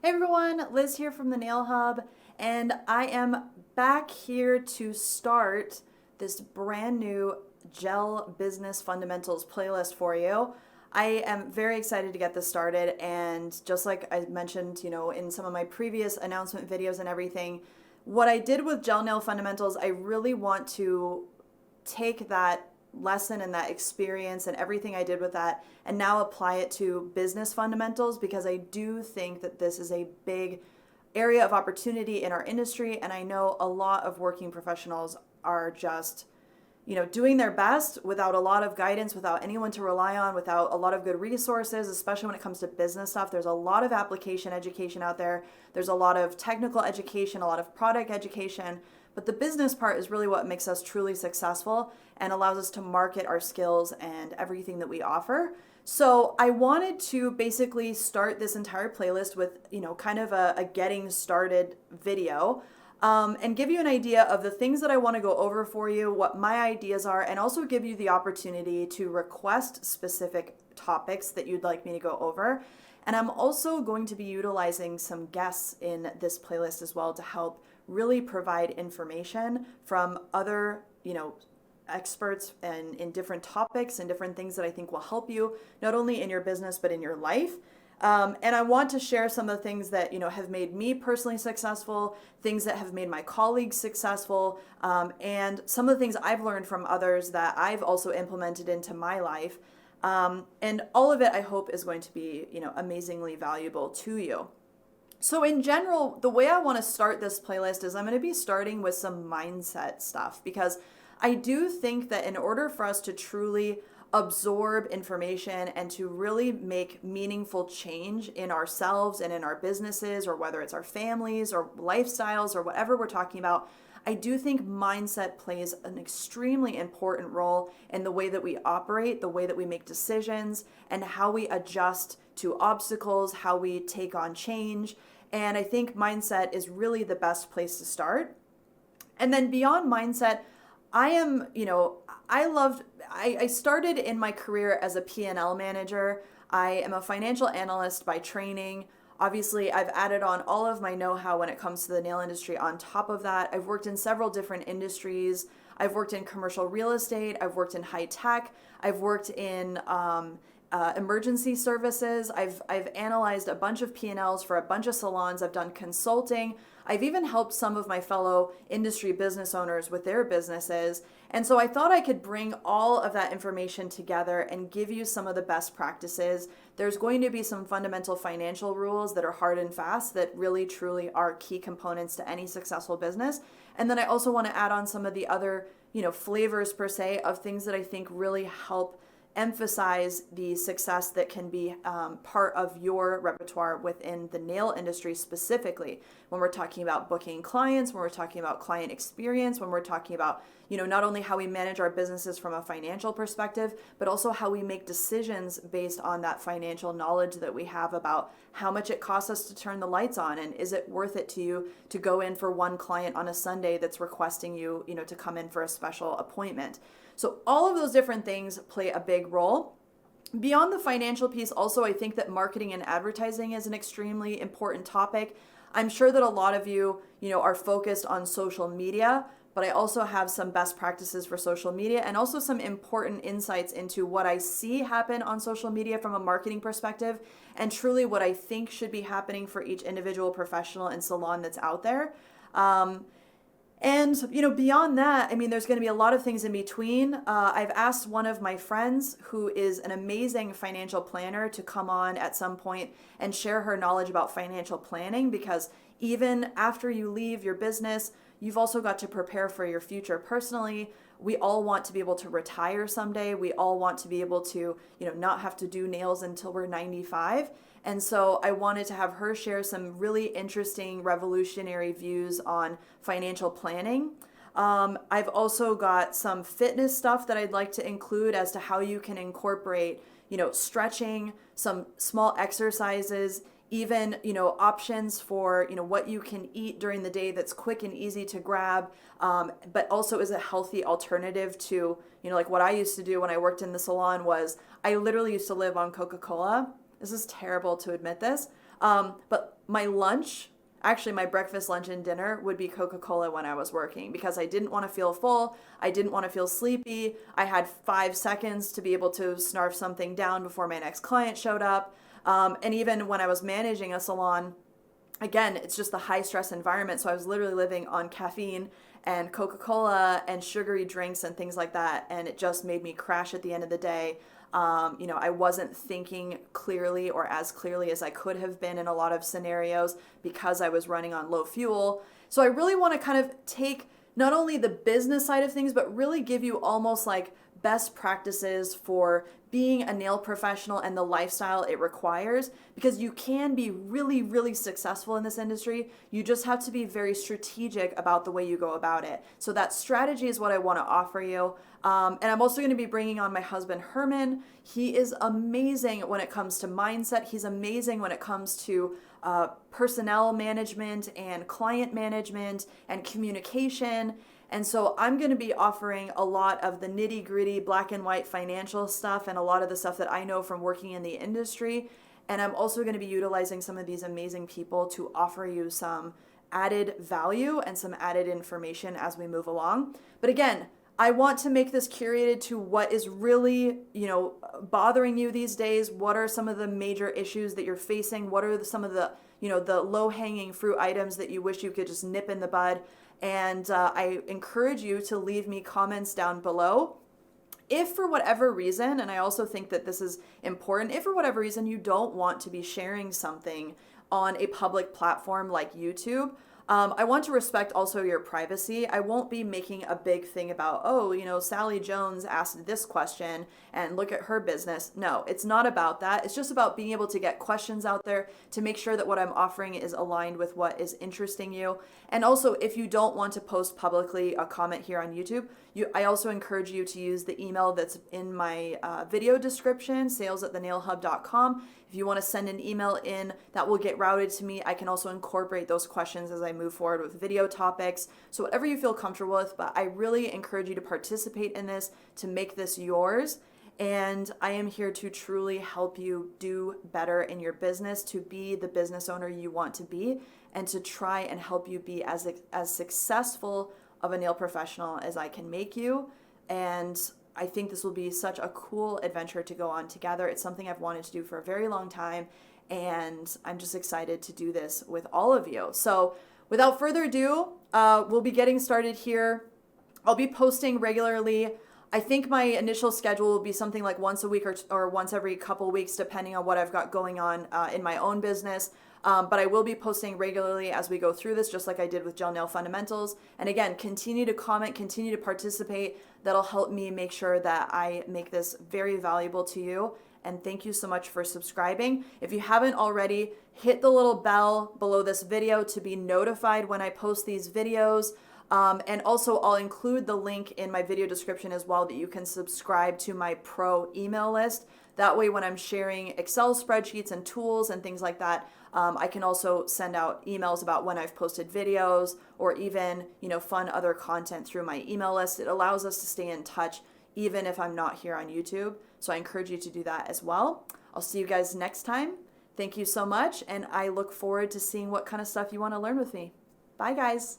Hey everyone, Liz here from the Nail Hub, and I am back here to start this brand new Gel Business Fundamentals playlist for you. I am very excited to get this started, and just like I mentioned, in some of my previous announcement videos and everything, what I did with Gel Nail Fundamentals, I really want to take that lesson and that experience and everything I did with that and now apply it to business fundamentals because I do think that this is a big area of opportunity in our industry, and I know a lot of working professionals are just doing their best without a lot of guidance, without anyone to rely on, without a lot of good resources, especially when it comes to business stuff. There's a lot of application education out there. There's a lot of technical education, a lot of product education, but the business part is really what makes us truly successful and allows us to market our skills and everything that we offer. So I wanted to basically start this entire playlist with, kind of a getting started video, and give you an idea of the things that I want to go over for you, what my ideas are, and also give you the opportunity to request specific topics that you'd like me to go over. And I'm also going to be utilizing some guests in this playlist as well to help really provide information from other, experts and in different topics and different things that I think will help you not only in your business but in your life. And I want to share some of the things that have made me personally successful, things that have made my colleagues successful, and some of the things I've learned from others that I've also implemented into my life. And all of it, I hope, is going to be amazingly valuable to you. So in general, the way I want to start this playlist is I'm going to be starting with some mindset stuff because I do think that in order for us to truly absorb information and to really make meaningful change in ourselves and in our businesses, or whether it's our families or lifestyles or whatever we're talking about, I do think mindset plays an extremely important role in the way that we operate, the way that we make decisions, and how we adjust to obstacles, how we take on change. And I think mindset is really the best place to start. And then beyond mindset, I started in my career as a P&L manager. I am a financial analyst by training. Obviously, I've added on all of my know-how when it comes to the nail industry on top of that. I've worked in several different industries. I've worked in commercial real estate. I've worked in high tech. I've worked in emergency services. I've analyzed a bunch of P&Ls for a bunch of salons. I've done consulting. I've even helped some of my fellow industry business owners with their businesses. And so I thought I could bring all of that information together and give you some of the best practices. There's going to be some fundamental financial rules that are hard and fast that really truly are key components to any successful business. And then I also want to add on some of the other, flavors per se of things that I think really help emphasize the success that can be part of your repertoire within the nail industry specifically when we're talking about booking clients, when we're talking about client experience, when we're talking about not only how we manage our businesses from a financial perspective, but also how we make decisions based on that financial knowledge that we have about how much it costs us to turn the lights on, and is it worth it to you to go in for one client on a Sunday that's requesting you to come in for a special appointment. So all of those different things play a big role. Beyond the financial piece, also, I think that marketing and advertising is an extremely important topic. I'm sure that a lot of you, are focused on social media, but I also have some best practices for social media and also some important insights into what I see happen on social media from a marketing perspective and truly what I think should be happening for each individual professional and salon that's out there. And, beyond that, there's going to be a lot of things in between. I've asked one of my friends who is an amazing financial planner to come on at some point and share her knowledge about financial planning, because even after you leave your business, you've also got to prepare for your future personally. We all want to be able to retire someday. We all want to be able to, not have to do nails until we're 95. And so I wanted to have her share some really interesting revolutionary views on financial planning. I've also got some fitness stuff that I'd like to include as to how you can incorporate, stretching, some small exercises, even, options for, what you can eat during the day that's quick and easy to grab, but also is a healthy alternative to, like what I used to do when I worked in the salon was I literally used to live on Coca-Cola. This is terrible to admit this. But my lunch, actually my breakfast, lunch, and dinner would be Coca-Cola when I was working because I didn't want to feel full. I didn't want to feel sleepy. I had 5 seconds to be able to snarf something down before my next client showed up. And even when I was managing a salon, again, it's just the high stress environment. So I was literally living on caffeine and Coca-Cola and sugary drinks and things like that. And it just made me crash at the end of the day. I wasn't thinking clearly or as clearly as I could have been in a lot of scenarios because I was running on low fuel. So I really want to kind of take not only the business side of things, but really give you almost like best practices for being a nail professional and the lifestyle it requires, because you can be really, really successful in this industry. You just have to be very strategic about the way you go about it. So that strategy is what I want to offer you. And I'm also going to be bringing on my husband, Herman. He is amazing when it comes to mindset. He's amazing when it comes to personnel management and client management and communication. And so I'm going to be offering a lot of the nitty gritty black and white financial stuff and a lot of the stuff that I know from working in the industry. And I'm also going to be utilizing some of these amazing people to offer you some added value and some added information as we move along. But again, I want to make this curated to what is really, bothering you these days. What are some of the major issues that you're facing? What are some of the, the low-hanging fruit items that you wish you could just nip in the bud? And I encourage you to leave me comments down below. If for whatever reason, and I also think that this is important, if for whatever reason you don't want to be sharing something on a public platform like YouTube, I want to respect also your privacy. I won't be making a big thing about, Sally Jones asked this question and look at her business. No, it's not about that. It's just about being able to get questions out there to make sure that what I'm offering is aligned with what is interesting you. And also, if you don't want to post publicly a comment here on YouTube, I also encourage you to use the email that's in my video description, sales@thenailhub.com. If you want to send an email in, that will get routed to me. I can also incorporate those questions as I move forward with video topics. So whatever you feel comfortable with, but I really encourage you to participate in this, to make this yours. And I am here to truly help you do better in your business, to be the business owner you want to be, and to try and help you be as successful of a nail professional as I can make you. And I think this will be such a cool adventure to go on together. It's something I've wanted to do for a very long time, and I'm just excited to do this with all of you. So without further ado, we'll be getting started here. I'll be posting regularly. I think my initial schedule will be something like once a week or once every couple weeks, depending on what I've got going on in my own business. But I will be posting regularly as we go through this, just like I did with Gel Nail Fundamentals. And again, continue to comment, continue to participate. That'll help me make sure that I make this very valuable to you. And thank you so much for subscribing. If you haven't already, hit the little bell below this video to be notified when I post these videos. And also I'll include the link in my video description as well that you can subscribe to my pro email list. That way when I'm sharing Excel spreadsheets and tools and things like that, I can also send out emails about when I've posted videos or even, fun other content through my email list. It allows us to stay in touch even if I'm not here on YouTube. So I encourage you to do that as well. I'll see you guys next time. Thank you so much. And I look forward to seeing what kind of stuff you want to learn with me. Bye guys.